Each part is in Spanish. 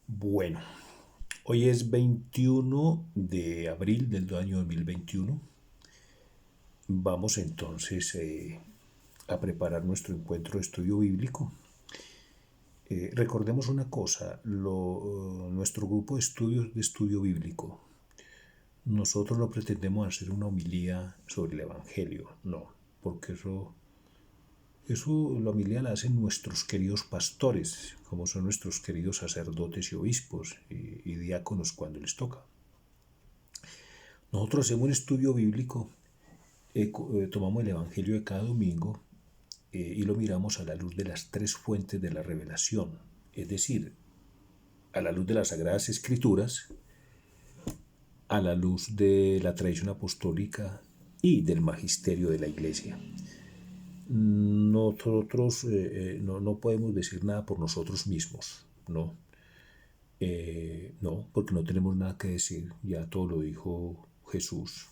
Bueno, hoy es 21 de abril del año 2021. Vamos entonces a preparar nuestro encuentro de estudio bíblico. Recordemos una cosa, nuestro grupo de estudio bíblico, nosotros no pretendemos hacer una homilía sobre el Evangelio, no, porque eso la homilía la hacen nuestros queridos pastores, como son nuestros queridos sacerdotes y obispos y diáconos cuando les toca. Nosotros hacemos un estudio bíblico, tomamos el Evangelio de cada domingo y lo miramos a la luz de las tres fuentes de la revelación, es decir, a la luz de las Sagradas Escrituras, a la luz de la tradición apostólica y del magisterio de la Iglesia. Nosotros no podemos decir nada por nosotros mismos, ¿no? No, porque no tenemos nada que decir, ya todo lo dijo Jesús.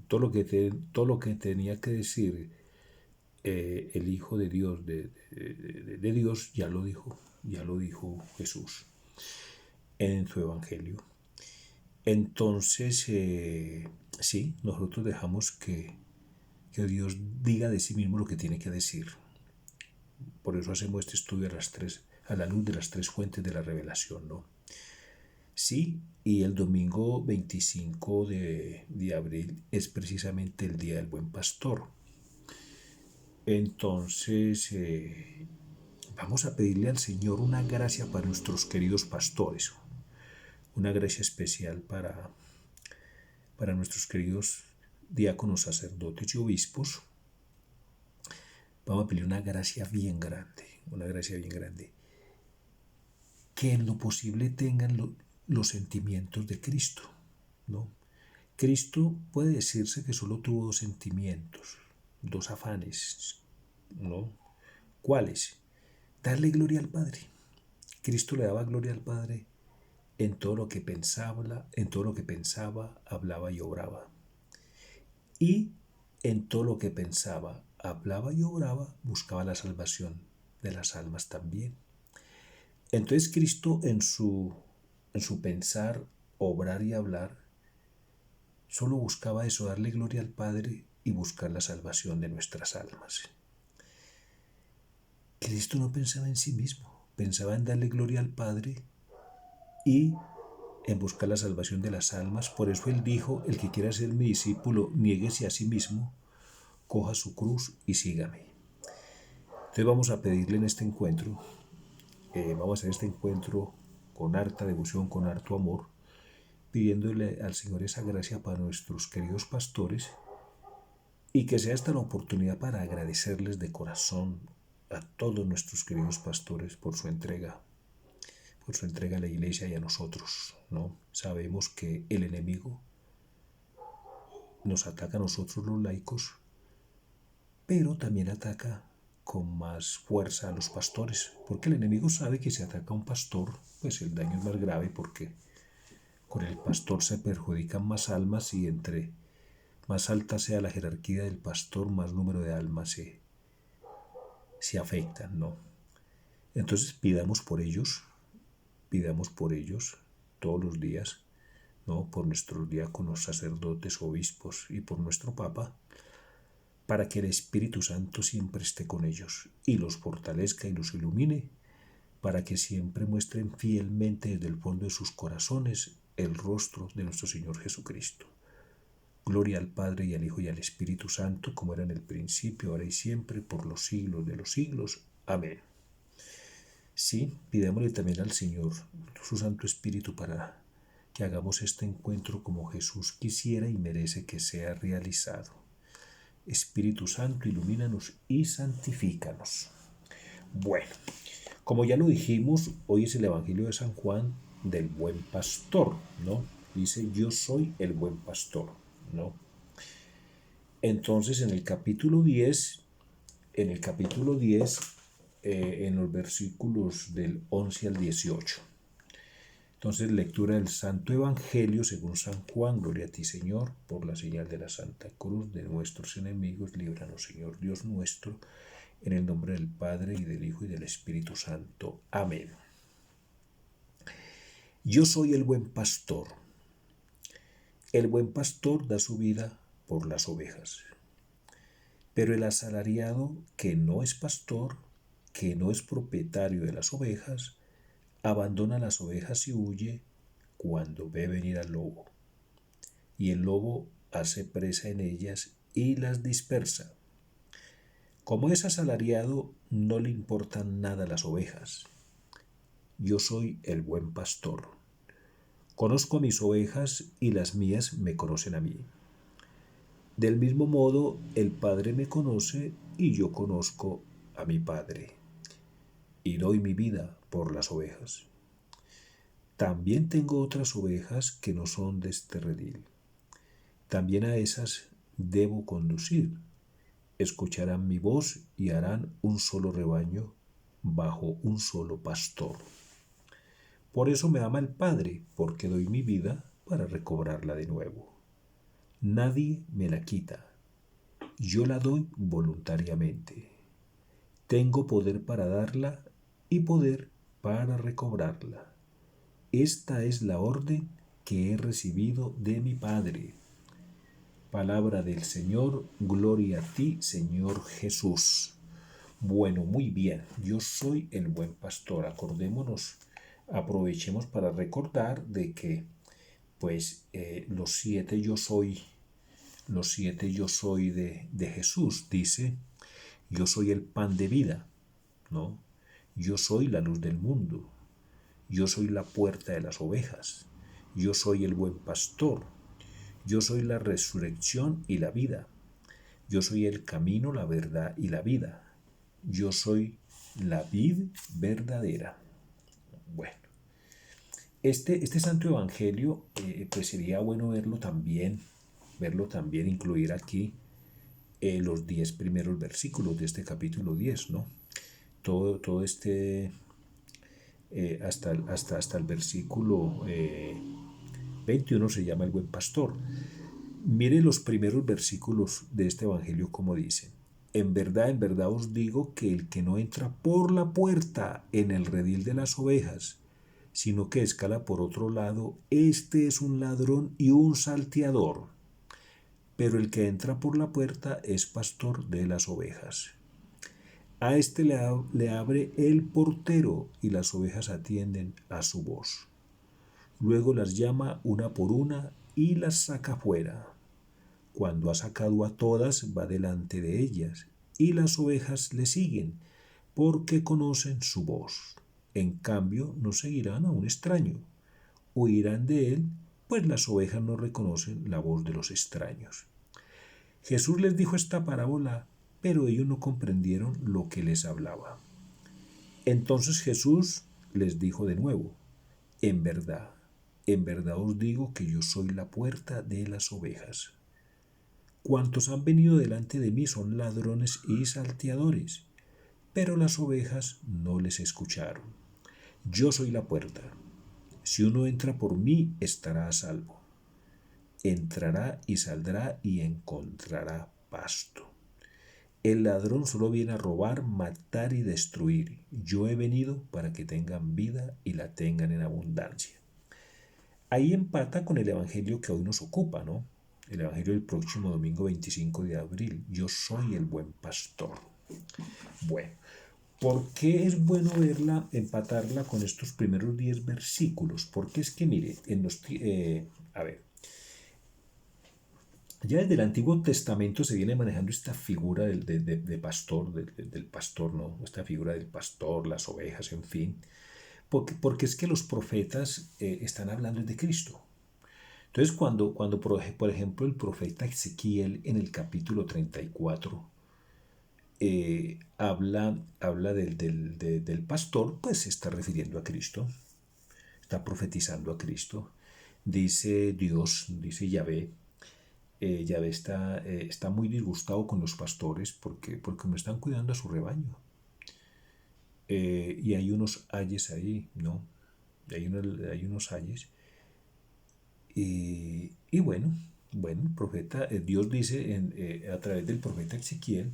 Todo lo que tenía que decir el Hijo de Dios, de Dios, ya lo dijo Jesús en su Evangelio. Entonces, sí, nosotros dejamos que Dios diga de sí mismo lo que tiene que decir. Por eso hacemos este estudio a la luz de las tres fuentes de la revelación, ¿no? Sí, y el domingo 25 de abril es precisamente el Día del Buen Pastor. Entonces, vamos a pedirle al Señor una gracia para nuestros queridos pastores, una gracia especial para nuestros queridos diáconos, sacerdotes y obispos. Vamos a pedir una gracia bien grande, que en lo posible tengan los sentimientos de Cristo, ¿no? Cristo puede decirse que solo tuvo dos sentimientos, dos afanes, ¿no? ¿Cuáles? Darle gloria al Padre. Cristo le daba gloria al Padre en todo lo que pensaba, hablaba y obraba. Y en todo lo que pensaba, hablaba y obraba, buscaba la salvación de las almas también. Entonces Cristo en su pensar, obrar y hablar, solo buscaba eso, darle gloria al Padre y buscar la salvación de nuestras almas. Cristo no pensaba en sí mismo, pensaba en darle gloria al Padre y en buscar la salvación de las almas. Por eso Él dijo, el que quiera ser mi discípulo, niéguese a sí mismo, coja su cruz y sígame. Entonces vamos a pedirle en este encuentro, vamos a hacer este encuentro con harta devoción, con harto amor, pidiéndole al Señor esa gracia para nuestros queridos pastores y que sea esta la oportunidad para agradecerles de corazón a todos nuestros queridos pastores por su entrega a la iglesia y a nosotros, ¿no? Sabemos que el enemigo nos ataca a nosotros los laicos, pero también ataca con más fuerza a los pastores, porque el enemigo sabe que si ataca a un pastor, pues el daño es más grave porque con el pastor se perjudican más almas y entre más alta sea la jerarquía del pastor, más número de almas se afectan, ¿no? Entonces pidamos por ellos todos los días, ¿no? Por nuestros diáconos, sacerdotes, obispos y por nuestro Papa, para que el Espíritu Santo siempre esté con ellos y los fortalezca y los ilumine, para que siempre muestren fielmente desde el fondo de sus corazones el rostro de nuestro Señor Jesucristo. Gloria al Padre y al Hijo y al Espíritu Santo, como era en el principio, ahora y siempre, por los siglos de los siglos. Amén. Sí, pidámosle también al Señor su Santo Espíritu para que hagamos este encuentro como Jesús quisiera y merece que sea realizado. Espíritu Santo, ilumínanos y santifícanos. Bueno, como ya lo dijimos, hoy es el Evangelio de San Juan del Buen Pastor, ¿no? Dice, yo soy el buen pastor, ¿no? Entonces, en el capítulo 10, en los versículos del 11 al 18. Entonces, lectura del Santo Evangelio según San Juan. Gloria a ti, Señor, por la señal de la Santa Cruz de nuestros enemigos. Líbranos, Señor Dios nuestro, en el nombre del Padre, y del Hijo, y del Espíritu Santo. Amén. Yo soy el buen pastor. El buen pastor da su vida por las ovejas. Pero el asalariado, que no es pastor, que no es propietario de las ovejas, abandona las ovejas y huye cuando ve venir al lobo. Y el lobo hace presa en ellas y las dispersa. Como es asalariado, no le importan nada las ovejas. Yo soy el buen pastor. Conozco a mis ovejas y las mías me conocen a mí. Del mismo modo, el Padre me conoce y yo conozco a mi Padre, y doy mi vida por las ovejas. También tengo otras ovejas que no son de este redil. También a esas debo conducir. Escucharán mi voz y harán un solo rebaño bajo un solo pastor. Por eso me ama el Padre, porque doy mi vida para recobrarla de nuevo. Nadie me la quita. Yo la doy voluntariamente. Tengo poder para darla y poder para recobrarla. Esta es la orden que he recibido de mi Padre. Palabra del Señor, gloria a ti, Señor Jesús. Bueno, muy bien, yo soy el buen pastor. Acordémonos, aprovechemos para recordar de que, pues, los siete yo soy de Jesús, dice, yo soy el pan de vida, ¿no? Yo soy la luz del mundo. Yo soy la puerta de las ovejas. Yo soy el buen pastor. Yo soy la resurrección y la vida. Yo soy el camino, la verdad y la vida. Yo soy la vid verdadera. Bueno, este santo evangelio, pues sería bueno verlo también, incluir aquí los 10 primeros versículos de este capítulo 10, ¿no? Todo hasta el versículo 21 se llama el buen pastor. Mire los primeros versículos de este evangelio como dicen. En verdad os digo que el que no entra por la puerta en el redil de las ovejas, sino que escala por otro lado, este es un ladrón y un salteador. Pero el que entra por la puerta es pastor de las ovejas. A este le abre el portero y las ovejas atienden a su voz. Luego las llama una por una y las saca fuera. Cuando ha sacado a todas, va delante de ellas, y las ovejas le siguen, porque conocen su voz. En cambio, no seguirán a un extraño, huirán de él, pues las ovejas no reconocen la voz de los extraños. Jesús les dijo esta parábola, pero ellos no comprendieron lo que les hablaba. Entonces Jesús les dijo de nuevo, en verdad os digo que yo soy la puerta de las ovejas. Cuantos han venido delante de mí son ladrones y salteadores, pero las ovejas no les escucharon. Yo soy la puerta. Si uno entra por mí, estará a salvo. Entrará y saldrá y encontrará pasto. El ladrón solo viene a robar, matar y destruir. Yo he venido para que tengan vida y la tengan en abundancia. Ahí empata con el evangelio que hoy nos ocupa, ¿no? El evangelio del próximo domingo 25 de abril. Yo soy el buen pastor. Bueno, ¿por qué es bueno empatarla con estos primeros 10 versículos? Porque es que, mire, ya desde el Antiguo Testamento se viene manejando esta figura de pastor, del pastor, ¿no? Esta figura del pastor, las ovejas, en fin. Porque es que los profetas están hablando de Cristo. Entonces, cuando por ejemplo, el profeta Ezequiel en el capítulo 34 habla del pastor, pues se está refiriendo a Cristo, está profetizando a Cristo. Dice Dios, dice Yahvé, Yahvé está muy disgustado con los pastores porque no están cuidando a su rebaño. Y hay unos ayes ahí, ¿no? Hay unos ayes. Y bueno, el profeta, Dios dice a través del profeta Ezequiel,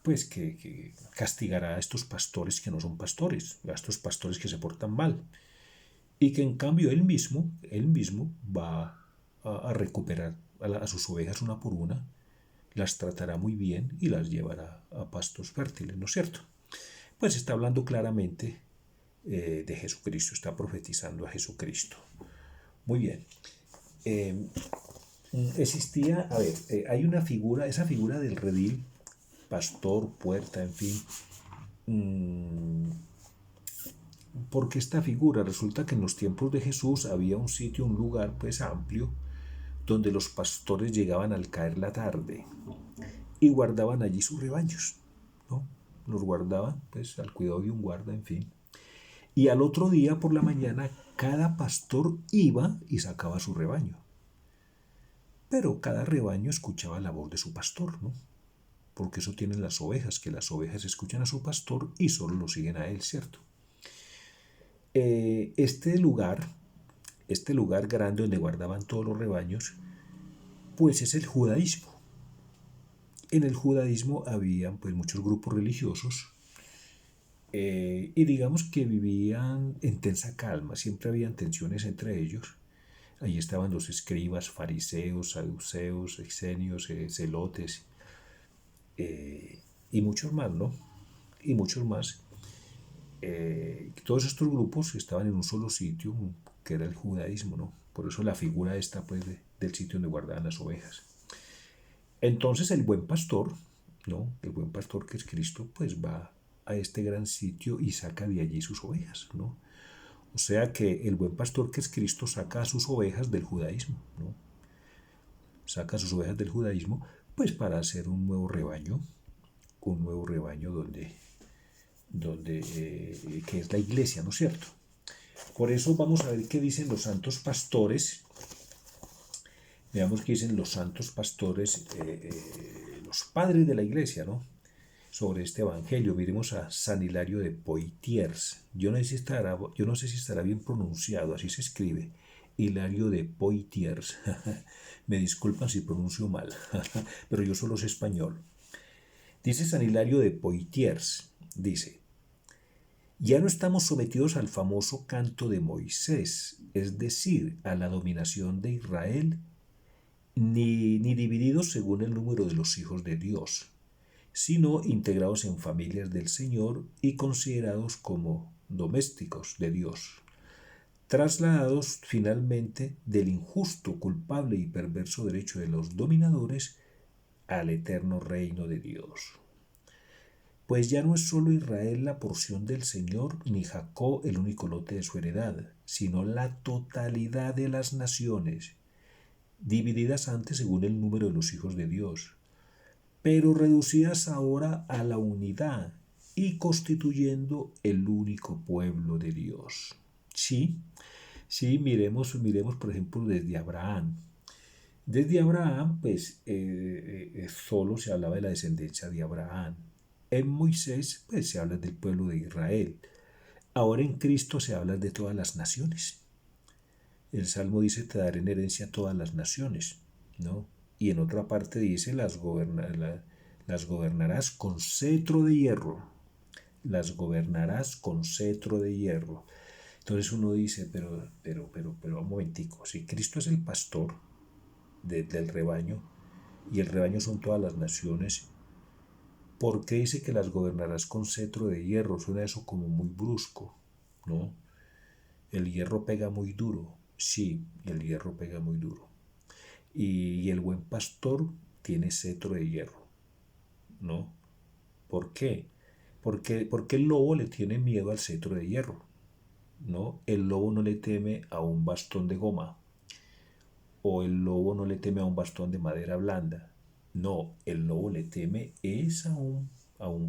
pues que castigará a estos pastores que no son pastores, a estos pastores que se portan mal. y que en cambio él mismo va a recuperar a sus ovejas una por una, las tratará muy bien y las llevará a pastos fértiles, ¿no es cierto? Pues está hablando claramente de Jesucristo, está profetizando a Jesucristo. Muy bien. Eh, Existía, a ver, hay una figura, esa figura del redil, pastor, puerta, en fin. Porque esta figura resulta que en los tiempos de Jesús había un sitio, un lugar pues amplio, donde los pastores llegaban al caer la tarde y guardaban allí sus rebaños, ¿no? Los guardaban pues al cuidado de un guarda, en fin. Y al otro día por la mañana cada pastor iba y sacaba su rebaño. Pero cada rebaño escuchaba la voz de su pastor, ¿no? Porque eso tienen las ovejas, que las ovejas escuchan a su pastor y solo lo siguen a él, ¿cierto? Eh, este lugar, este lugar grande donde guardaban todos los rebaños, pues es el judaísmo. En el judaísmo había pues muchos grupos religiosos y digamos que vivían en tensa calma, siempre habían tensiones entre ellos. Ahí estaban los escribas, fariseos, saduceos, exenios, celotes y muchos más, ¿no? Y muchos más. Todos estos grupos estaban en un solo sitio, que era el judaísmo, ¿no? Por eso la figura esta, pues, del sitio donde guardaban las ovejas. Entonces el buen pastor, ¿no? El buen pastor que es Cristo, pues va a este gran sitio y saca de allí sus ovejas, ¿no? O sea que el buen pastor que es Cristo saca a sus ovejas del judaísmo, ¿no? Saca a sus ovejas del judaísmo, pues para hacer un nuevo rebaño donde que es la iglesia, ¿no es cierto? Por eso vamos a ver qué dicen los santos pastores. Veamos qué dicen los santos pastores, los padres de la iglesia, ¿no? Sobre este evangelio. Miremos a San Hilario de Poitiers. Yo no sé si estará bien pronunciado, así se escribe. Hilario de Poitiers. Me disculpan si pronuncio mal, pero yo solo sé español. Dice San Hilario de Poitiers, dice, ya no estamos sometidos al famoso canto de Moisés, es decir, a la dominación de Israel, ni divididos según el número de los hijos de Dios, sino integrados en familias del Señor y considerados como domésticos de Dios, trasladados finalmente del injusto, culpable y perverso derecho de los dominadores al eterno reino de Dios. Pues ya no es solo Israel la porción del Señor, ni Jacob el único lote de su heredad, sino la totalidad de las naciones, divididas antes según el número de los hijos de Dios, pero reducidas ahora a la unidad y constituyendo el único pueblo de Dios. Sí, sí, miremos por ejemplo desde Abraham. Desde Abraham, pues solo se hablaba de la descendencia de Abraham. En Moisés, pues se habla del pueblo de Israel. Ahora en Cristo se habla de todas las naciones. El Salmo dice, te daré en herencia a todas las naciones, ¿no? Y en otra parte dice, las gobernarás con cetro de hierro. Las gobernarás con cetro de hierro. Entonces uno dice, pero un momentico, si Cristo es el pastor del rebaño, y el rebaño son todas las naciones, ¿por qué dice que las gobernarás con cetro de hierro? Suena eso como muy brusco, ¿no? El hierro pega muy duro. Sí, el hierro pega muy duro. Y el buen pastor tiene cetro de hierro, ¿no? ¿Por qué? Porque el lobo le tiene miedo al cetro de hierro, ¿no? El lobo no le teme a un bastón de goma, o el lobo no le teme a un bastón de madera blanda. No, el lobo le teme es a un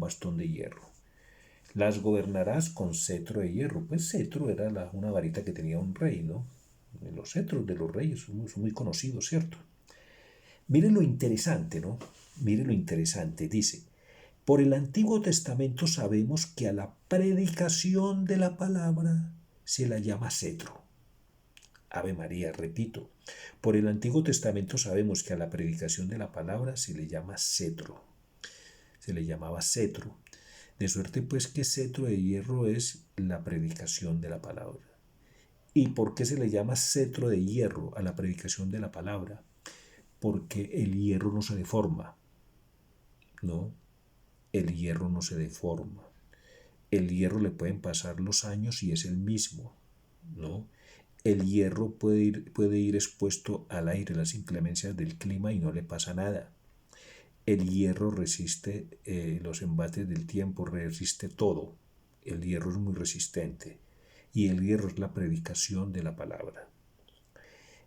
bastón de hierro. Las gobernarás con cetro de hierro. Pues cetro era una varita que tenía un rey, ¿no? Los cetros de los reyes son muy conocidos, ¿cierto? Miren lo interesante, ¿no? Miren lo interesante. Dice, por el Antiguo Testamento sabemos que a la predicación de la palabra se la llama cetro. Ave María, repito, por el Antiguo Testamento sabemos que a la predicación de la palabra se le llama cetro. Se le llamaba cetro. De suerte pues que cetro de hierro es la predicación de la palabra. ¿Y por qué se le llama cetro de hierro a la predicación de la palabra? Porque el hierro no se deforma, ¿no? El hierro no se deforma. El hierro le pueden pasar los años y es el mismo, ¿no? El hierro puede ir expuesto al aire, las inclemencias del clima y no le pasa nada. El hierro resiste los embates del tiempo, resiste todo. El hierro es muy resistente y el hierro es la predicación de la palabra.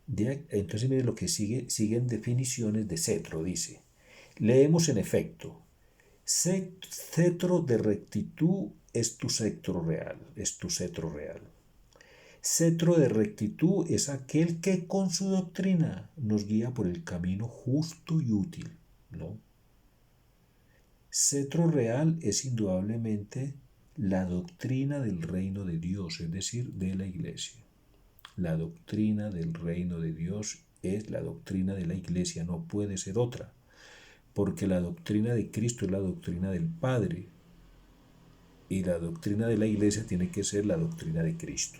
Entonces mire lo que sigue, siguen definiciones de cetro, dice. Leemos en efecto, cetro de rectitud es tu cetro real, es tu cetro real. Cetro de rectitud es aquel que con su doctrina nos guía por el camino justo y útil, ¿no? Cetro real es indudablemente la doctrina del reino de Dios, es decir, de la iglesia. La doctrina del reino de Dios es la doctrina de la iglesia, no puede ser otra, porque la doctrina de Cristo es la doctrina del Padre y la doctrina de la iglesia tiene que ser la doctrina de Cristo.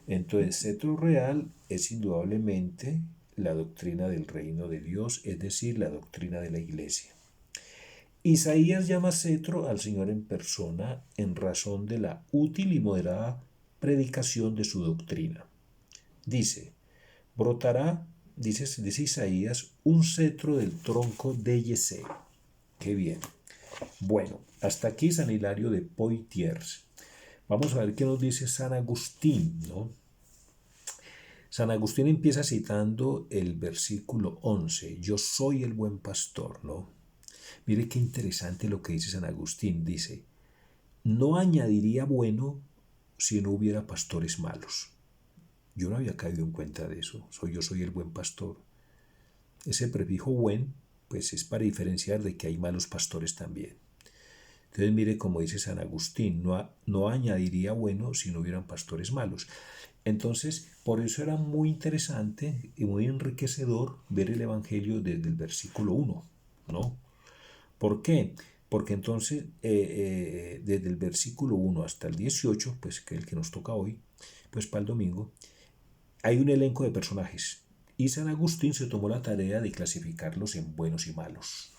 Entonces, cetro real es indudablemente la doctrina del reino de Dios, es decir, la doctrina de la iglesia. Isaías llama cetro al Señor en persona en razón de la útil y moderada predicación de su doctrina. Dice, brotará, dice Isaías, un cetro del tronco de Yesé. Qué bien. Bueno, hasta aquí San Hilario de Poitiers. Vamos a ver qué nos dice San Agustín, ¿no? San Agustín empieza citando el versículo 11, yo soy el buen pastor, ¿no? Mire qué interesante lo que dice San Agustín, dice, no añadiría bueno si no hubiera pastores malos. Yo no había caído en cuenta de eso, yo soy el buen pastor. Ese prefijo buen, pues es para diferenciar de que hay malos pastores también. Entonces mire como dice San Agustín, no añadiría bueno si no hubieran pastores malos. Entonces, por eso era muy interesante y muy enriquecedor ver el Evangelio desde el versículo 1, ¿no? ¿Por qué? Porque entonces, desde el versículo 1 hasta el 18, pues que es el que nos toca hoy, pues para el domingo, hay un elenco de personajes. Y San Agustín se tomó la tarea de clasificarlos en buenos y malos.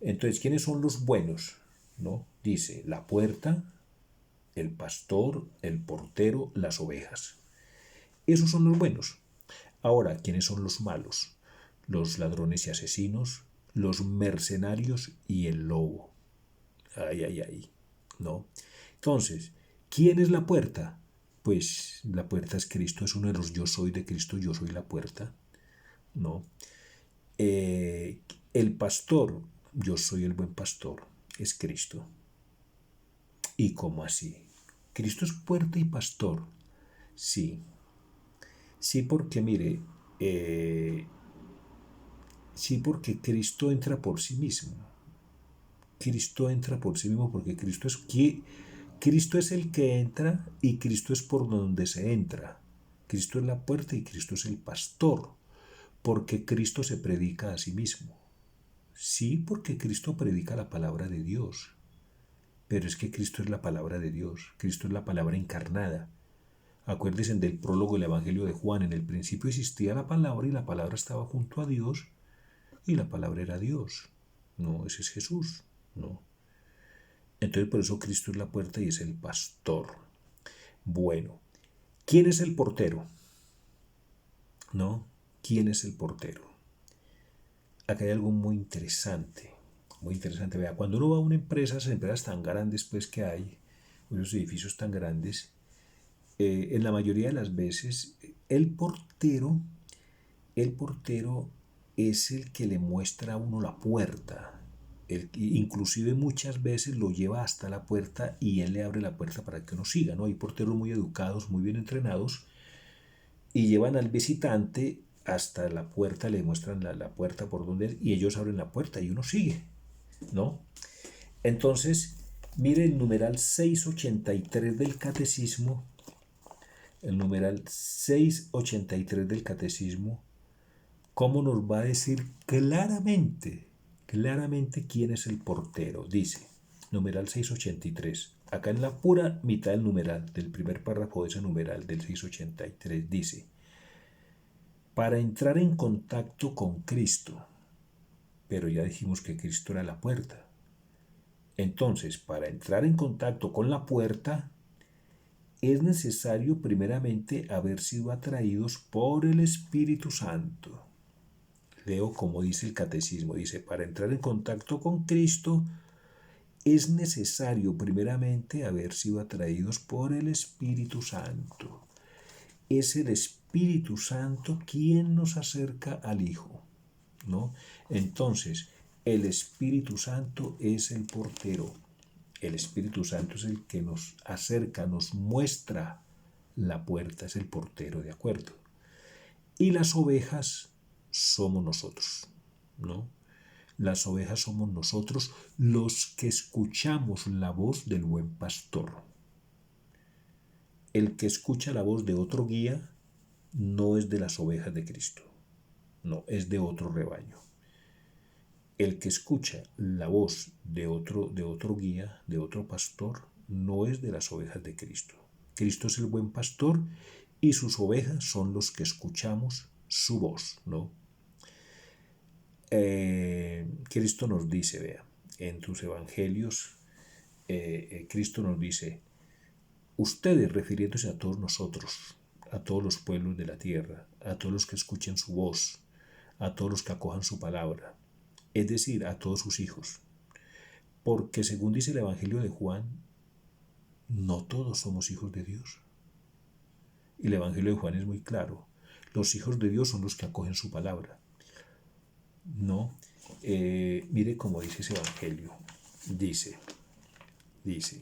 Entonces, ¿quiénes son los buenos? ¿No? Dice, la puerta, el pastor, el portero, las ovejas. Esos son los buenos. Ahora, ¿quiénes son los malos? Los ladrones y asesinos, los mercenarios y el lobo. Ay, ay, ay. ¿No? Entonces, ¿quién es la puerta? Pues la puerta es Cristo, es uno de los yo soy de Cristo, yo soy la puerta. ¿No? El pastor, yo soy el buen pastor, es Cristo. ¿Y cómo así? ¿Cristo es puerta y pastor? Sí. Sí, porque mire, sí, porque Cristo entra por sí mismo. Cristo entra por sí mismo porque Cristo es el que entra y Cristo es por donde se entra. Cristo es la puerta y Cristo es el pastor, porque Cristo se predica a sí mismo. Sí, porque Cristo predica la palabra de Dios, pero es que Cristo es la palabra de Dios, Cristo es la palabra encarnada. Acuérdense del prólogo del Evangelio de Juan, en el principio existía la palabra y la palabra estaba junto a Dios y la palabra era Dios. No, ese es Jesús, no. Entonces por eso Cristo es la puerta y es el pastor. Bueno, ¿quién es el portero? ¿No? ¿Quién es el portero? Acá hay algo muy interesante, muy interesante. Vea, cuando uno va a una empresa, esas empresas tan grandes pues que hay, esos edificios tan grandes, en la mayoría de las veces el portero es el que le muestra a uno la puerta. Inclusive muchas veces lo lleva hasta la puerta y él le abre la puerta para que uno siga, ¿no? Hay porteros muy educados, muy bien entrenados y llevan al visitante hasta la puerta, le muestran la puerta por donde y ellos abren la puerta y uno sigue, ¿no? Entonces, mire el numeral 683 del catecismo, el numeral 683 del catecismo, cómo nos va a decir claramente quién es el portero. Dice, numeral 683, acá en la pura mitad del numeral, del primer párrafo de ese numeral del 683, dice, para entrar en contacto con Cristo, pero ya dijimos que Cristo era la puerta. Entonces, para entrar en contacto con la puerta, es necesario primeramente haber sido atraídos por el Espíritu Santo. Leo como dice el catecismo, dice, para entrar en contacto con Cristo, es necesario primeramente haber sido atraídos por el Espíritu Santo. Es el Espíritu Santo quien nos acerca al Hijo, ¿no? Entonces, el Espíritu Santo es el portero. El Espíritu Santo es el que nos acerca, nos muestra la puerta, es el portero, ¿de acuerdo? Y las ovejas somos nosotros, ¿no? Las ovejas somos nosotros los que escuchamos la voz del buen pastor. El que escucha la voz de otro guía no es de las ovejas de Cristo, no, es de otro rebaño. El que escucha la voz de otro guía, de otro pastor, no es de las ovejas de Cristo. Cristo es el buen pastor y sus ovejas son los que escuchamos su voz, ¿no? Cristo nos dice, vea, en sus evangelios, Cristo nos dice, ustedes, refiriéndose a todos nosotros, a todos los pueblos de la tierra, a todos los que escuchen su voz, a todos los que acojan su palabra, es decir, a todos sus hijos. Porque según dice el Evangelio de Juan, no todos somos hijos de Dios. Y el Evangelio de Juan es muy claro. Los hijos de Dios son los que acogen su palabra. No, mire cómo dice ese Evangelio. Dice,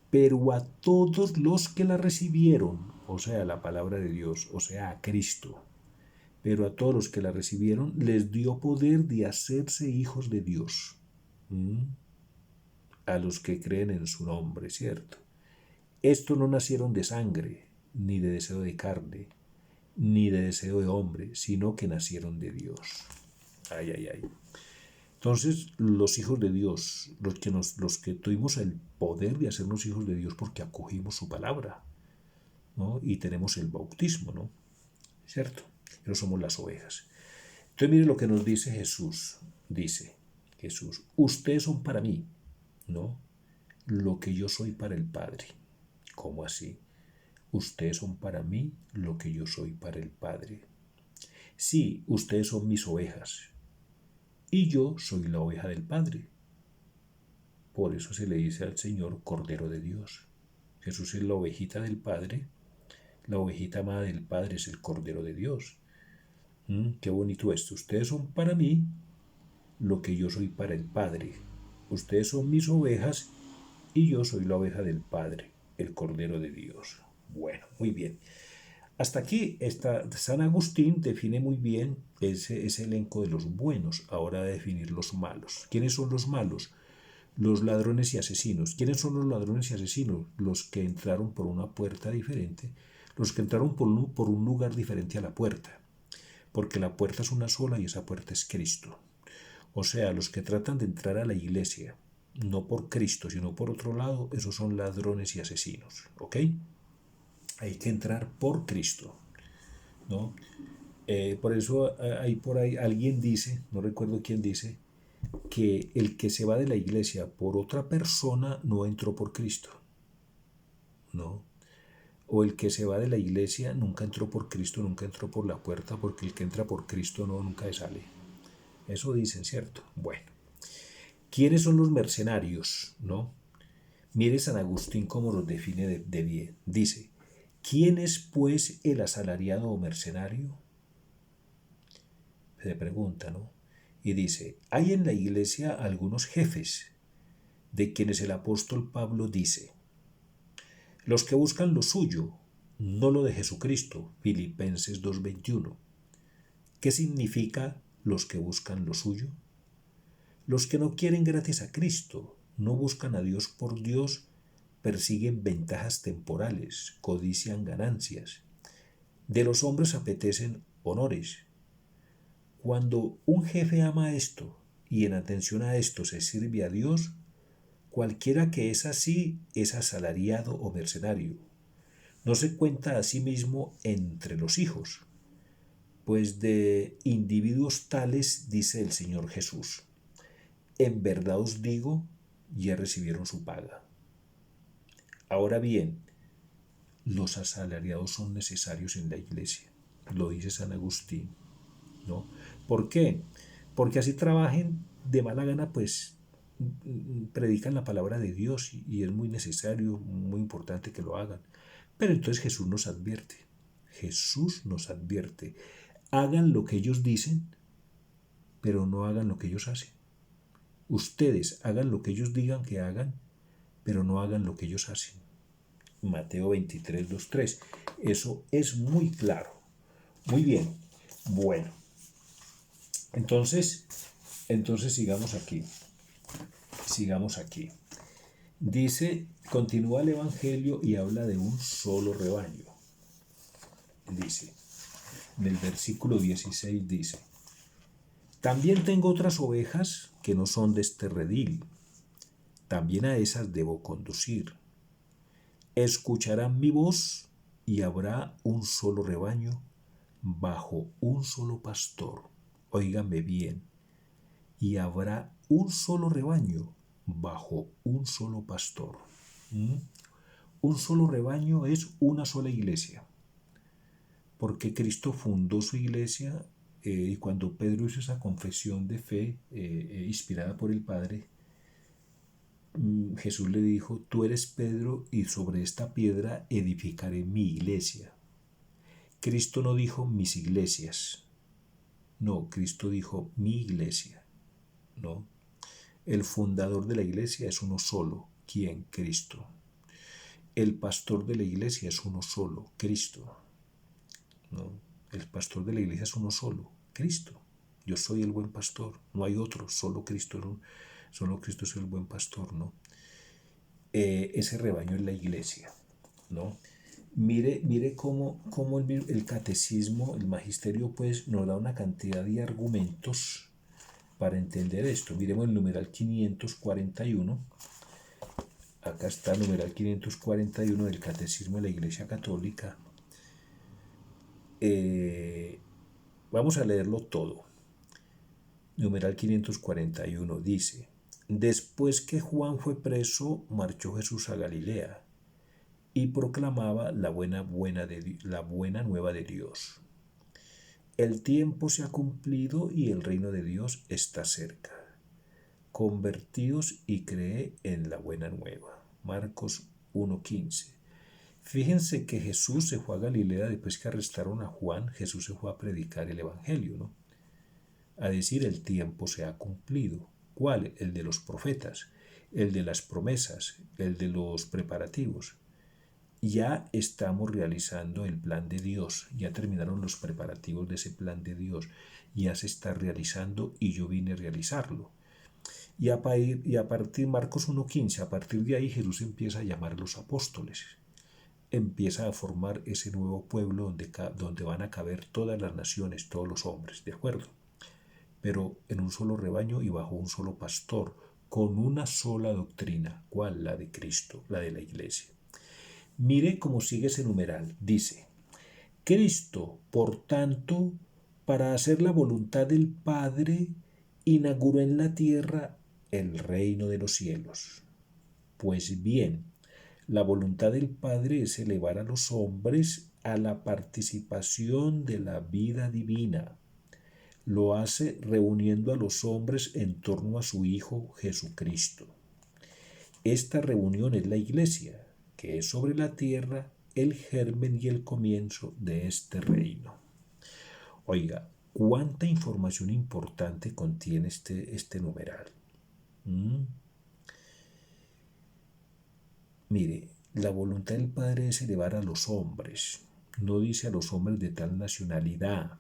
pero a todos los que la recibieron, o sea, la palabra de Dios, o sea, a Cristo, pero a todos los que la recibieron les dio poder de hacerse hijos de Dios. A los que creen en su nombre, ¿cierto? Estos no nacieron de sangre, ni de deseo de carne, ni de deseo de hombre, sino que nacieron de Dios. Ay, ay, ay. Entonces, los hijos de Dios, los que tuvimos el poder de hacernos hijos de Dios porque acogimos su palabra, ¿no? Y tenemos el bautismo, ¿no? ¿Cierto? Pero somos las ovejas. Entonces, mire lo que nos dice Jesús. Dice Jesús, ustedes son para mí, ¿no? Lo que yo soy para el Padre. ¿Cómo así? Ustedes son para mí lo que yo soy para el Padre. Sí, ustedes son mis ovejas. Y yo soy la oveja del Padre. Por eso se le dice al Señor Cordero de Dios. Jesús es la ovejita del Padre. La ovejita amada del Padre es el Cordero de Dios. Qué bonito esto. Ustedes son para mí lo que yo soy para el Padre. Ustedes son mis ovejas y yo soy la oveja del Padre, el Cordero de Dios. Bueno, muy bien. Hasta aquí San Agustín define muy bien ese elenco de los buenos. Ahora de definir los malos. ¿Quiénes son los malos? Los ladrones y asesinos. ¿Quiénes son los ladrones y asesinos? Los que entraron por una puerta diferente, los que entraron por un lugar diferente a la puerta, porque la puerta es una sola y esa puerta es Cristo. O sea, los que tratan de entrar a la iglesia, no por Cristo, sino por otro lado, esos son ladrones y asesinos, ¿ok? Hay que entrar por Cristo, ¿no? Por eso hay por ahí alguien dice, no recuerdo quién dice, que el que se va de la iglesia por otra persona no entró por Cristo, ¿no? O el que se va de la iglesia nunca entró por Cristo, nunca entró por la puerta, porque el que entra por Cristo nunca sale. Eso dicen, ¿cierto? Bueno. ¿Quiénes son los mercenarios? ¿No? Mire San Agustín cómo los define de bien. Dice, ¿quién es pues el asalariado o mercenario? Se pregunta, ¿no? Y dice, hay en la iglesia algunos jefes, de quienes el apóstol Pablo dice, los que buscan lo suyo, no lo de Jesucristo, Filipenses 2:21. ¿Qué significa los que buscan lo suyo? Los que no quieren gratis a Cristo, no buscan a Dios por Dios, persiguen ventajas temporales, codician ganancias. De los hombres apetecen honores. Cuando un jefe ama esto y en atención a esto se sirve a Dios, Cualquiera que es así es asalariado o mercenario. No se cuenta a sí mismo entre los hijos, pues de individuos tales dice el Señor Jesús: en verdad os digo, ya recibieron su paga. Ahora bien, los asalariados son necesarios en la iglesia, lo dice San Agustín, ¿no? ¿Por qué? Porque así trabajen de mala gana, pues predican la palabra de Dios y es muy necesario, muy importante que lo hagan. Pero entonces Jesús nos advierte, hagan lo que ellos dicen, pero no hagan lo que ellos hacen. Ustedes hagan lo que ellos digan que hagan, pero no hagan lo que ellos hacen. Mateo 23, 2, 3. Eso es muy claro. Muy bien. Bueno, entonces sigamos aquí. Sigamos aquí. Dice, continúa el Evangelio y habla de un solo rebaño. Dice, en el versículo 16 dice, también tengo otras ovejas que no son de este redil. También a esas debo conducir. Escucharán mi voz y habrá un solo rebaño bajo un solo pastor. Óigame bien. Y habrá un solo rebaño bajo un solo pastor. Un solo rebaño es una sola iglesia. Porque Cristo fundó su iglesia y cuando Pedro hizo esa confesión de fe inspirada por el Padre, Jesús le dijo, tú eres Pedro y sobre esta piedra edificaré mi iglesia. Cristo no dijo mis iglesias, no, Cristo dijo mi iglesia, ¿no? El fundador de la iglesia es uno solo, ¿quién? Cristo. El pastor de la iglesia es uno solo, Cristo, ¿no? El pastor de la iglesia es uno solo, Cristo. Yo soy el buen pastor, no hay otro, solo Cristo es el buen pastor, ¿no? Ese rebaño es la iglesia, ¿no? Mire cómo el catecismo, el magisterio, pues nos da una cantidad de argumentos para entender esto. Miremos el numeral 541. Acá está el numeral 541 del catecismo de la Iglesia Católica. Vamos a leerlo todo. Numeral 541 dice, después que Juan fue preso, marchó Jesús a Galilea y proclamaba la buena nueva de Dios. El tiempo se ha cumplido y el reino de Dios está cerca. Convertíos y cree en la buena nueva. Marcos 1:15. Fíjense que Jesús se fue a Galilea después que arrestaron a Juan. Jesús se fue a predicar el Evangelio, ¿no? A decir, el tiempo se ha cumplido. ¿Cuál? El de los profetas, el de las promesas, el de los preparativos. Ya estamos realizando el plan de Dios, ya terminaron los preparativos de ese plan de Dios, ya se está realizando y yo vine a realizarlo. Y a partir Marcos 1:15, a partir de ahí Jesús empieza a llamar a los apóstoles, empieza a formar ese nuevo pueblo donde van a caber todas las naciones, todos los hombres, ¿de acuerdo? Pero en un solo rebaño y bajo un solo pastor, con una sola doctrina. ¿Cuál? La de Cristo, la de la iglesia. Mire cómo sigue ese numeral. Dice, Cristo, por tanto, para hacer la voluntad del Padre, inauguró en la tierra el reino de los cielos. Pues bien, la voluntad del Padre es elevar a los hombres a la participación de la vida divina. Lo hace reuniendo a los hombres en torno a su Hijo Jesucristo. Esta reunión es la Iglesia, que es sobre la tierra el germen y el comienzo de este reino. Oiga, ¿cuánta información importante contiene este numeral? Mire, la voluntad del Padre es elevar a los hombres. No dice a los hombres de tal nacionalidad,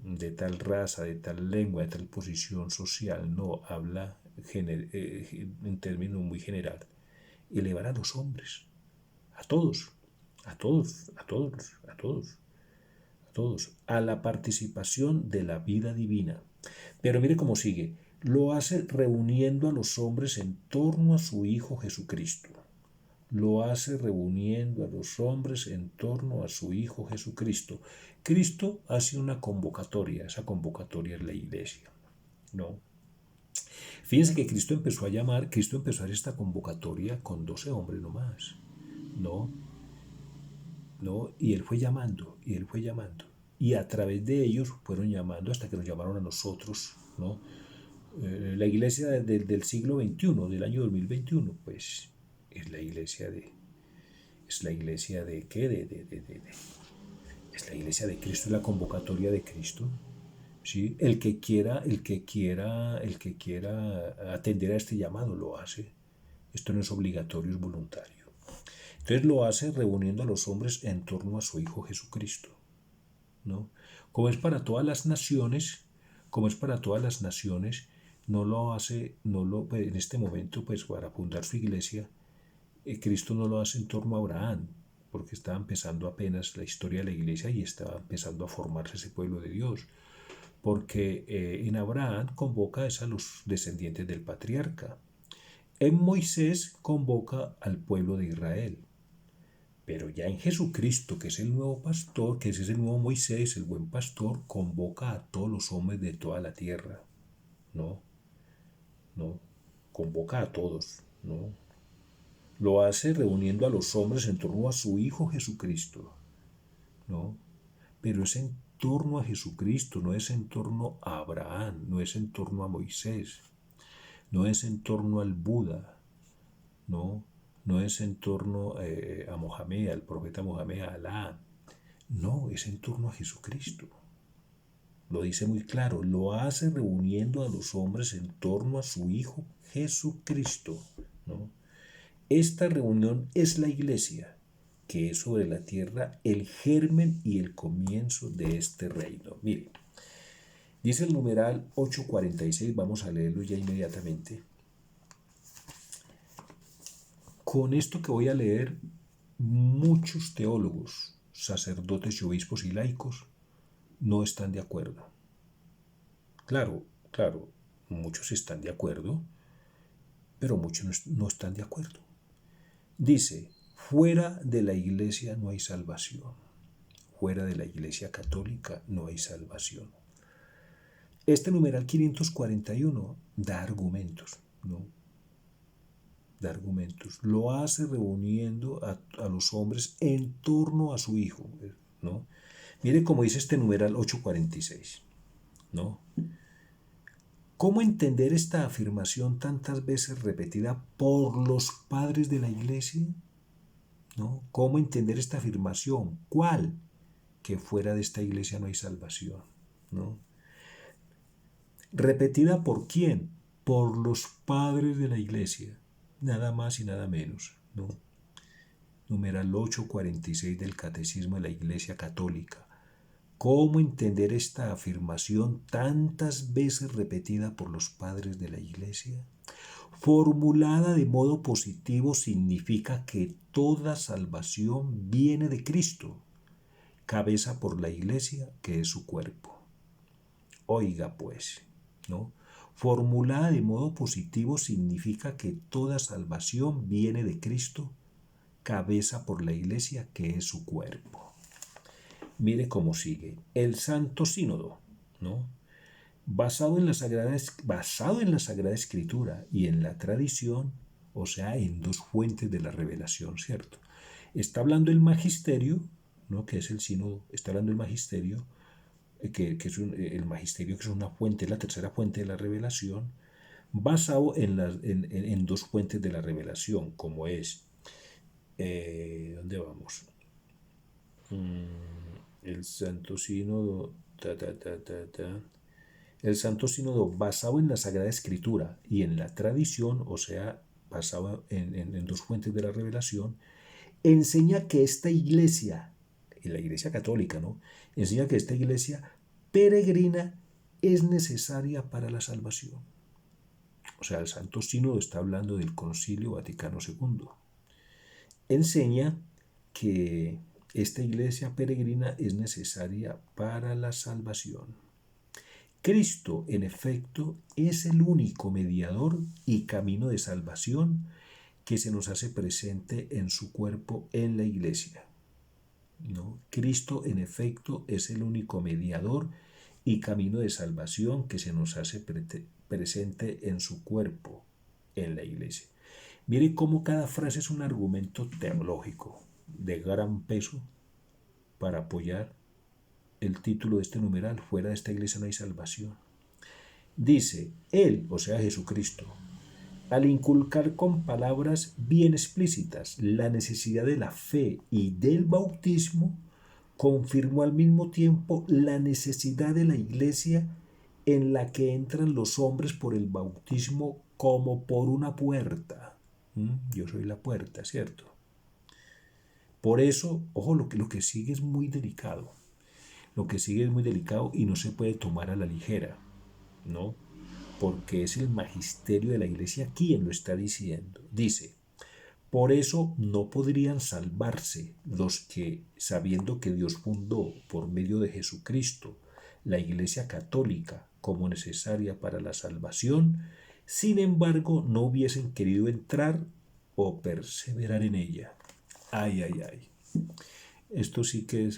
de tal raza, de tal lengua, de tal posición social. No, habla en términos muy general. Elevar a los hombres, a todos, a todos, a todos, a todos, a todos, a la participación de la vida divina. Pero mire cómo sigue. Lo hace reuniendo a los hombres en torno a su Hijo Jesucristo. Lo hace reuniendo a los hombres en torno a su Hijo Jesucristo. Cristo hace una convocatoria, esa convocatoria es la iglesia, ¿no? Fíjense que Cristo empezó a hacer esta convocatoria con 12 hombres nomás, ¿no? ¿No? Y él fue llamando, y él fue llamando. Y a través de ellos fueron llamando hasta que nos llamaron a nosotros, ¿no? La iglesia del siglo XXI, del año 2021, pues es la iglesia de, es la iglesia de ¿qué? Es la iglesia de Cristo, es la convocatoria de Cristo. ¿Sí? El que quiera atender a este llamado lo hace. Esto no es obligatorio, es voluntario. Entonces lo hace reuniendo a los hombres en torno a su Hijo Jesucristo, ¿no? Como es para todas las naciones, como es para todas las naciones, no lo hace, no lo, pues, en este momento, pues para fundar su iglesia, Cristo no lo hace en torno a Abraham, porque estaba empezando apenas la historia de la iglesia y estaba empezando a formarse ese pueblo de Dios, porque en Abraham convoca a los descendientes del patriarca. En Moisés convoca al pueblo de Israel. Pero ya en Jesucristo, que es el nuevo pastor, que ese es el nuevo Moisés, el buen pastor, convoca a todos los hombres de toda la tierra, ¿no? ¿No? Convoca a todos, ¿no? Lo hace reuniendo a los hombres en torno a su Hijo Jesucristo, ¿no? Pero es en torno a Jesucristo, no es en torno a Abraham, no es en torno a Moisés, no es en torno al Buda, ¿no? No es en torno a Mohamed, al profeta Mohamed, a Alá. No, es en torno a Jesucristo. Lo dice muy claro, lo hace reuniendo a los hombres en torno a su Hijo Jesucristo, ¿no? Esta reunión es la iglesia, que es sobre la tierra el germen y el comienzo de este reino. Miren, dice el numeral 846, vamos a leerlo ya inmediatamente. Con esto que voy a leer, muchos teólogos, sacerdotes y obispos y laicos no están de acuerdo. Claro, claro, muchos están de acuerdo, pero muchos no están de acuerdo. Dice, fuera de la iglesia no hay salvación. Fuera de la iglesia católica no hay salvación. Este numeral 541 da argumentos, ¿no? Da argumentos. Lo hace reuniendo a los hombres en torno a su Hijo, ¿no? Mire cómo dice este numeral 846, ¿no? ¿Cómo entender esta afirmación tantas veces repetida por los padres de la iglesia? ¿No? ¿Cómo entender esta afirmación? ¿Cuál? Que fuera de esta iglesia no hay salvación, ¿no? ¿Repetida por quién? Por los padres de la iglesia, nada más y nada menos, ¿no? Numeral 846 del Catecismo de la Iglesia Católica. ¿Cómo entender esta afirmación tantas veces repetida por los padres de la Iglesia? Formulada de modo positivo significa que toda salvación viene de Cristo, cabeza por la Iglesia, que es su cuerpo. Oiga pues, ¿no? Formulada de modo positivo significa que toda salvación viene de Cristo, cabeza por la Iglesia, que es su cuerpo. Mire cómo sigue. El Santo Sínodo, ¿no? Basado en la Sagrada Escritura y en la tradición, o sea, en dos fuentes de la revelación, ¿cierto? Está hablando el magisterio, ¿no? Que es el sínodo, está hablando el magisterio, que es el magisterio que es una fuente, la tercera fuente de la revelación, basado en dos fuentes de la revelación, como es, ¿dónde vamos? El Santo Sínodo, El Santo Sínodo, basado en la Sagrada Escritura y en la tradición, o sea, basado en dos fuentes de la revelación, enseña que esta iglesia, y la iglesia católica, ¿no? Enseña que esta iglesia peregrina es necesaria para la salvación. O sea, el Santo Sínodo está hablando del Concilio Vaticano II. Enseña que esta iglesia peregrina es necesaria para la salvación. Cristo, en efecto, es el único mediador y camino de salvación que se nos hace presente en su cuerpo en la iglesia. ¿No? Cristo, en efecto, es el único mediador y camino de salvación que se nos hace presente en su cuerpo en la iglesia. Mire cómo cada frase es un argumento teológico de gran peso para apoyar el título de este numeral: fuera de esta iglesia no hay salvación. Dice, Él, o sea Jesucristo, al inculcar con palabras bien explícitas la necesidad de la fe y del bautismo, confirmó al mismo tiempo la necesidad de la iglesia en la que entran los hombres por el bautismo como por una puerta. Yo soy la puerta, ¿cierto? Por eso, ojo, lo que sigue es muy delicado. Lo que sigue es muy delicado y no se puede tomar a la ligera, ¿no? Porque es el magisterio de la iglesia quien lo está diciendo. Dice, por eso no podrían salvarse los que, sabiendo que Dios fundó por medio de Jesucristo la iglesia católica como necesaria para la salvación, sin embargo no hubiesen querido entrar o perseverar en ella. Ay, ay, ay. Esto sí que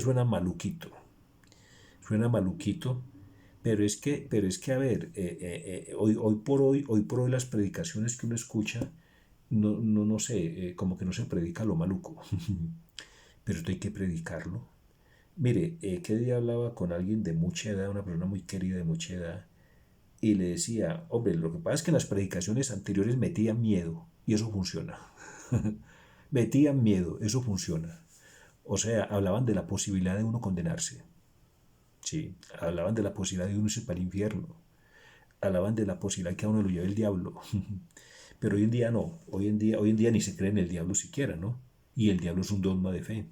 suena maluquito. Suena maluquito. Pero es que a ver, hoy por hoy las predicaciones que uno escucha, no sé, como que no se predica lo maluco. Pero esto hay que predicarlo. Mire, qué día hablaba con alguien de mucha edad, una persona muy querida de mucha edad, y le decía, hombre, lo que pasa es que en las predicaciones anteriores metían miedo, y eso funciona. Metían miedo, eso funciona. O sea, hablaban de la posibilidad de uno condenarse. Sí, hablaban de la posibilidad de uno irse para el infierno. Hablaban de la posibilidad que a uno lo lleve el diablo. Pero hoy en día no. Hoy en día ni se cree en el diablo siquiera, ¿no? Y el diablo es un dogma de fe.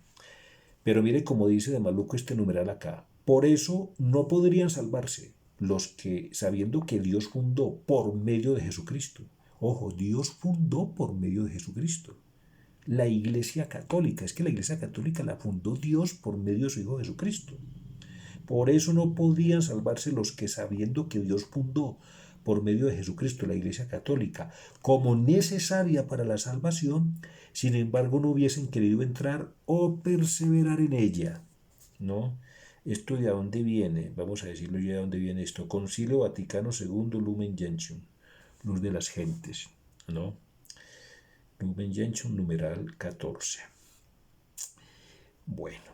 Pero mire cómo dice de maluco este numeral acá. Por eso no podrían salvarse los que, sabiendo que Dios fundó por medio de Jesucristo. Ojo, Dios fundó por medio de Jesucristo la Iglesia Católica. Es que la Iglesia Católica la fundó Dios por medio de su Hijo Jesucristo. Por eso no podrían salvarse los que, sabiendo que Dios fundó por medio de Jesucristo la Iglesia Católica como necesaria para la salvación, sin embargo no hubiesen querido entrar o perseverar en ella. ¿No? ¿Esto de dónde viene? Vamos a decirlo ya de dónde viene esto. Concilio Vaticano II, Lumen Gentium, luz de las gentes. ¿No? Lumen Gentium, numeral 14. Bueno.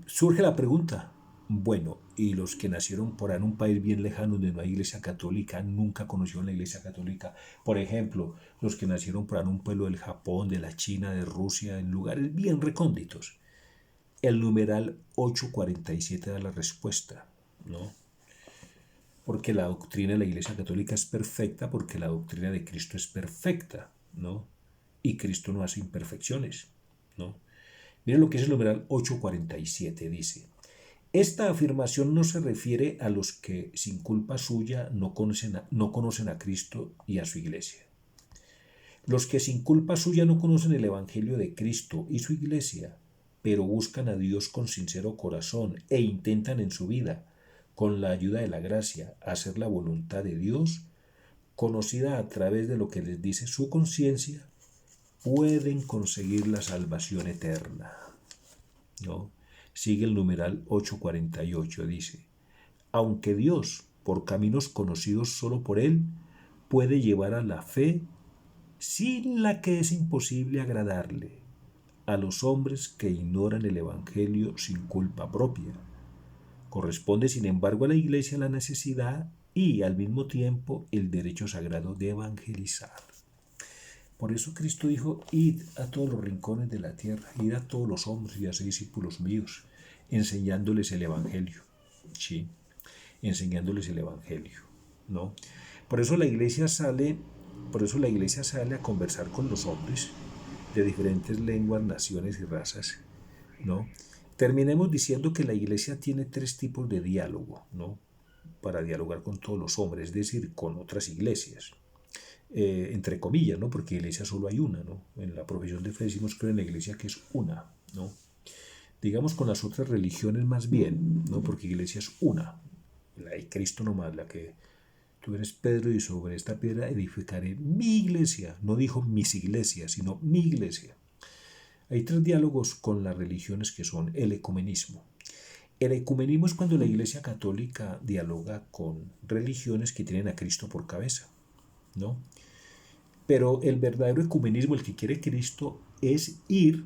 Surge la pregunta, bueno, ¿y los que nacieron por ahí en un país bien lejano donde no hay iglesia católica, nunca conocieron la iglesia católica? Por ejemplo, los que nacieron por ahí en un pueblo del Japón, de la China, de Rusia, en lugares bien recónditos. El numeral 847 da la respuesta, ¿no? Porque la doctrina de la iglesia católica es perfecta, porque la doctrina de Cristo es perfecta, ¿no? Y Cristo no hace imperfecciones, ¿no? Miren lo que es el numeral 847, dice, esta afirmación no se refiere a los que sin culpa suya no conocen a Cristo y a su iglesia. Los que sin culpa suya no conocen el Evangelio de Cristo y su iglesia, pero buscan a Dios con sincero corazón e intentan en su vida, con la ayuda de la gracia, hacer la voluntad de Dios, conocida a través de lo que les dice su conciencia, pueden conseguir la salvación eterna. ¿No? Sigue el numeral 848, dice, aunque Dios, por caminos conocidos solo por Él, puede llevar a la fe, sin la que es imposible agradarle, a los hombres que ignoran el Evangelio sin culpa propia. Corresponde, sin embargo, a la Iglesia la necesidad y, al mismo tiempo, el derecho sagrado de evangelizar. Por eso Cristo dijo, id a todos los rincones de la tierra, id a todos los hombres y haced discípulos míos, enseñándoles el Evangelio. Sí, enseñándoles el Evangelio, ¿no? Por eso la iglesia sale a conversar con los hombres de diferentes lenguas, naciones y razas, ¿no? Terminemos diciendo que la iglesia tiene 3 tipos de diálogo, ¿no? Para dialogar con todos los hombres, es decir, con otras iglesias. Entre comillas, ¿no? Porque iglesia solo hay una, ¿no? En la profesión de fe decimos que en la iglesia que es una, ¿no? digamos con las otras religiones más bien, ¿no? Porque iglesia es una, la de Cristo nomás, la que tú eres Pedro y sobre esta piedra edificaré mi iglesia. No dijo mis iglesias, sino mi iglesia. Hay tres diálogos con las religiones que son el ecumenismo. El ecumenismo es cuando la Iglesia Católica dialoga con religiones que tienen a Cristo por cabeza, ¿no? Pero el verdadero ecumenismo, el que quiere Cristo, es ir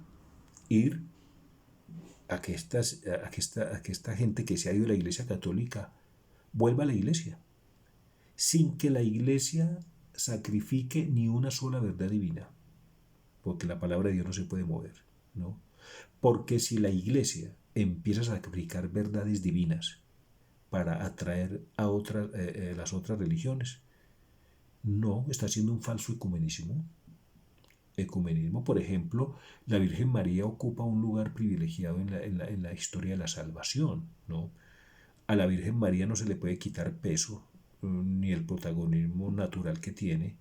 a que esta gente que se ha ido de la Iglesia Católica vuelva a la Iglesia, sin que la Iglesia sacrifique ni una sola verdad divina, porque la palabra de Dios no se puede mover, ¿no? Porque si la Iglesia empieza a sacrificar verdades divinas para atraer a las otras religiones, no, está haciendo un falso ecumenismo. Ecumenismo, por ejemplo, la Virgen María ocupa un lugar privilegiado en la historia de la salvación, ¿no? A la Virgen María no se le puede quitar peso ni el protagonismo natural que tiene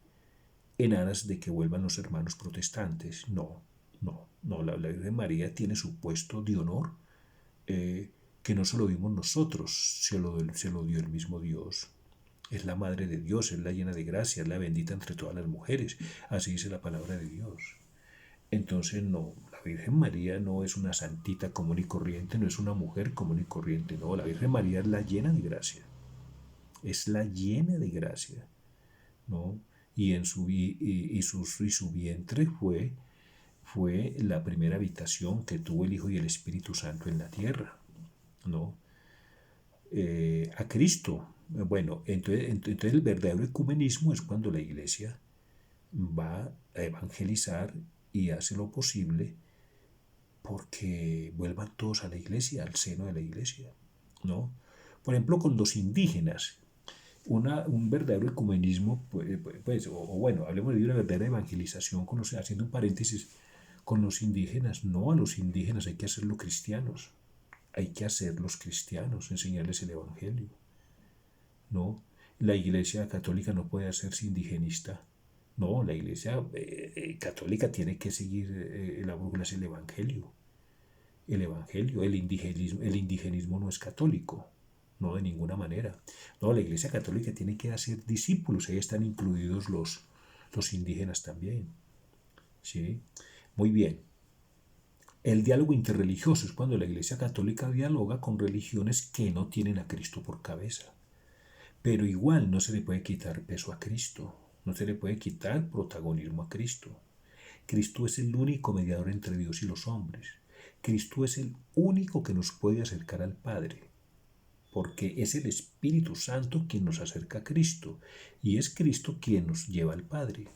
en aras de que vuelvan los hermanos protestantes. No, no, no, la Virgen María tiene su puesto de honor, que no se lo dimos nosotros, se lo dio el mismo Dios. Es la madre de Dios, es la llena de gracia, es la bendita entre todas las mujeres. Así dice la palabra de Dios. Entonces, no, la Virgen María no es una santita común y corriente, no es una mujer común y corriente, no, la Virgen María es la llena de gracia. Es la llena de gracia, ¿no? Y, su vientre fue la primera habitación que tuvo el Hijo y el Espíritu Santo en la tierra, ¿no? A Cristo. Bueno, entonces el verdadero ecumenismo es cuando la iglesia va a evangelizar y hace lo posible porque vuelvan todos a la iglesia, al seno de la iglesia, ¿no? Por ejemplo, con los indígenas, un verdadero ecumenismo, o bueno, hablemos de una verdadera evangelización, haciendo un paréntesis, con los indígenas. No, a los indígenas hay que hacerlo cristianos, hay que hacerlos cristianos, enseñarles el evangelio, ¿no? La iglesia católica no puede hacerse indigenista. No, la iglesia católica tiene que seguir la brújula es el evangelio. El evangelio, el indigenismo no es católico, no de ninguna manera. No, la iglesia católica tiene que hacer discípulos, ahí están incluidos los indígenas también. ¿Sí? Muy bien. El diálogo interreligioso es cuando la iglesia católica dialoga con religiones que no tienen a Cristo por cabeza. Pero igual no se le puede quitar peso a Cristo, no se le puede quitar protagonismo a Cristo. Cristo es el único mediador entre Dios y los hombres. Cristo es el único que nos puede acercar al Padre, porque es el Espíritu Santo quien nos acerca a Cristo y es Cristo quien nos lleva al Padre.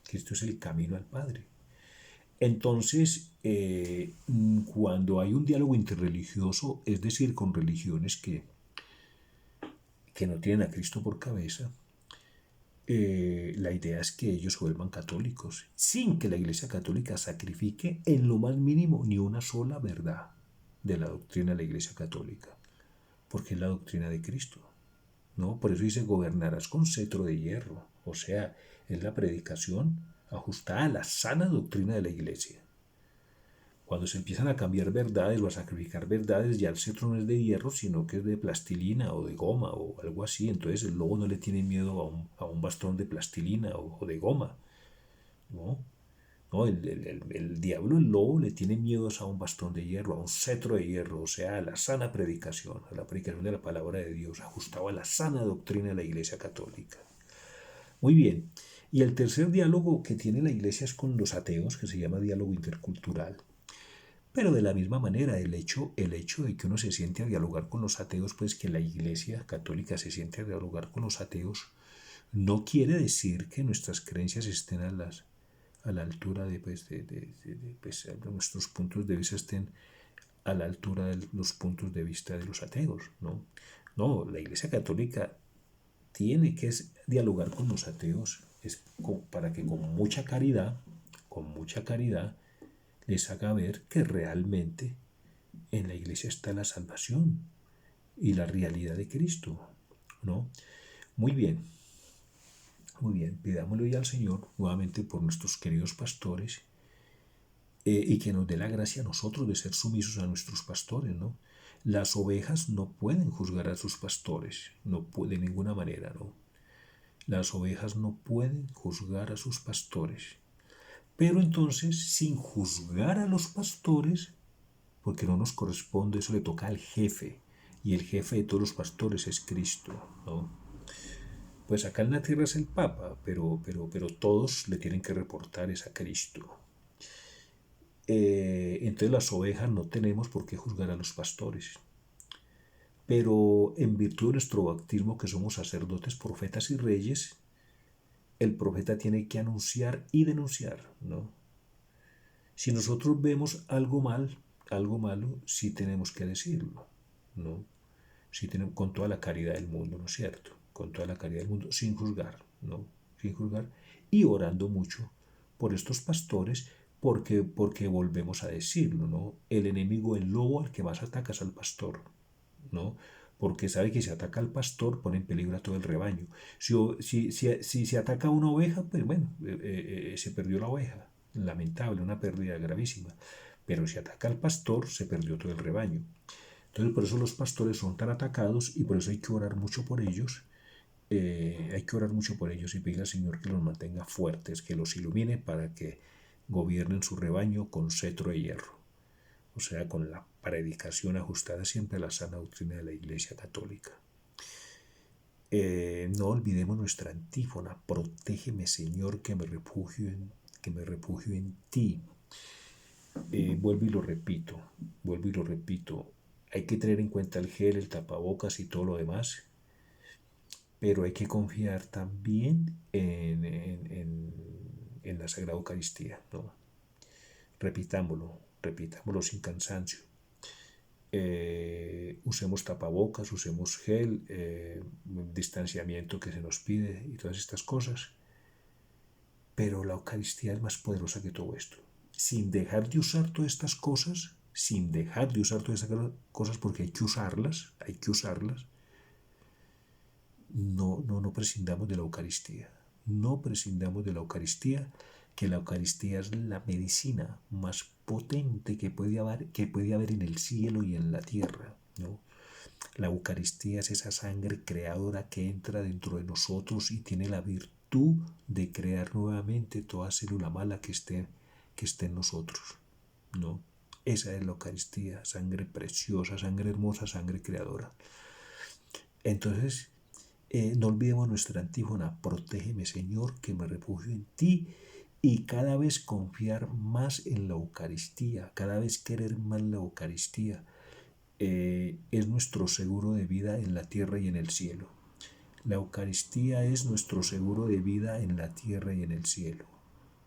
Cristo es el camino al Padre. Entonces, cuando hay un diálogo interreligioso, es decir, con religiones que no tienen a Cristo por cabeza, la idea es que ellos vuelvan católicos, sin que la Iglesia Católica sacrifique en lo más mínimo ni una sola verdad de la doctrina de la Iglesia Católica, porque es la doctrina de Cristo, ¿no? Por eso dice, gobernarás con cetro de hierro, o sea, es la predicación ajustada a la sana doctrina de la Iglesia. Cuando se empiezan a cambiar verdades o a sacrificar verdades, ya el cetro no es de hierro, sino que es de plastilina o de goma o algo así. Entonces el lobo no le tiene miedo a un bastón de plastilina o de goma. No, no el diablo, el lobo, le tiene miedo a un bastón de hierro, a un cetro de hierro, o sea, a la sana predicación, a la predicación de la palabra de Dios, ajustado a la sana doctrina de la Iglesia Católica. Muy bien. Y el tercer diálogo que tiene la Iglesia es con los ateos, que se llama diálogo intercultural. Pero de la misma manera, el hecho de que uno se siente a dialogar con los ateos, pues que la Iglesia Católica se siente a dialogar con los ateos, no quiere decir que nuestras creencias estén a la altura nuestros puntos de vista estén a la altura de los puntos de vista de los ateos, ¿no? No, la Iglesia Católica tiene que dialogar con los ateos para que con mucha caridad, les haga ver que realmente en la iglesia está la salvación y la realidad de Cristo, ¿no? Muy bien, muy bien. Pidámosle ya al Señor nuevamente por nuestros queridos pastores y que nos dé la gracia a nosotros de ser sumisos a nuestros pastores, ¿no? Las ovejas no pueden juzgar a sus pastores, no de ninguna manera, ¿no? Las ovejas no pueden juzgar a sus pastores. Pero entonces, sin juzgar a los pastores, porque no nos corresponde, eso le toca al jefe, y el jefe de todos los pastores es Cristo, ¿no? Pues acá en la tierra es el Papa, pero todos le tienen que reportar es a Cristo. Entonces las ovejas no tenemos por qué juzgar a los pastores. Pero en virtud de nuestro bautismo, que somos sacerdotes, profetas y reyes, el profeta tiene que anunciar y denunciar, ¿no? Si nosotros vemos algo mal, algo malo, sí tenemos que decirlo, ¿no? Sí tenemos, con toda la caridad del mundo, ¿no es cierto? Con toda la caridad del mundo, sin juzgar, ¿no? Sin juzgar y orando mucho por estos pastores, porque volvemos a decirlo, ¿no? El enemigo, el lobo al que más ataca es al pastor, ¿no? Porque sabe que si ataca al pastor pone en peligro a todo el rebaño. Si se ataca a una oveja, pues bueno, se perdió la oveja. Lamentable, una pérdida gravísima. Pero si ataca al pastor, se perdió todo el rebaño. Entonces por eso los pastores son tan atacados y por eso hay que orar mucho por ellos. Hay que orar mucho por ellos y pedir al Señor que los mantenga fuertes, que los ilumine para que gobiernen su rebaño con cetro de hierro, o sea, con la predicación ajustada siempre a la sana doctrina de la Iglesia Católica. No olvidemos nuestra antífona: protégeme, Señor, que me refugio en ti. Vuelvo y lo repito, hay que tener en cuenta el gel, el tapabocas y todo lo demás, pero hay que confiar también en la Sagrada Eucaristía, ¿no? Repitámoslo sin cansancio. Usemos tapabocas, usemos gel, distanciamiento que se nos pide y todas estas cosas. Pero la Eucaristía es más poderosa que todo esto. Sin dejar de usar todas estas cosas, porque hay que usarlas, no prescindamos de la Eucaristía. No prescindamos de la Eucaristía, que la Eucaristía es la medicina más potente que puede haber en el cielo y en la tierra, ¿no? La Eucaristía es esa sangre creadora que entra dentro de nosotros y tiene la virtud de crear nuevamente toda célula mala que esté en nosotros, ¿no? Esa es la Eucaristía, sangre preciosa, sangre hermosa, sangre creadora. Entonces, no olvidemos nuestra antífona: protégeme, Señor, que me refugio en ti. Y cada vez confiar más en la Eucaristía, cada vez querer más la Eucaristía. Es nuestro seguro de vida en la tierra y en el cielo. La Eucaristía es nuestro seguro de vida en la tierra y en el cielo.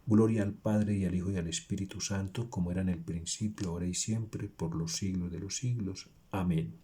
Gloria al Padre y al Hijo y al Espíritu Santo, como era en el principio, ahora y siempre, por los siglos de los siglos. Amén.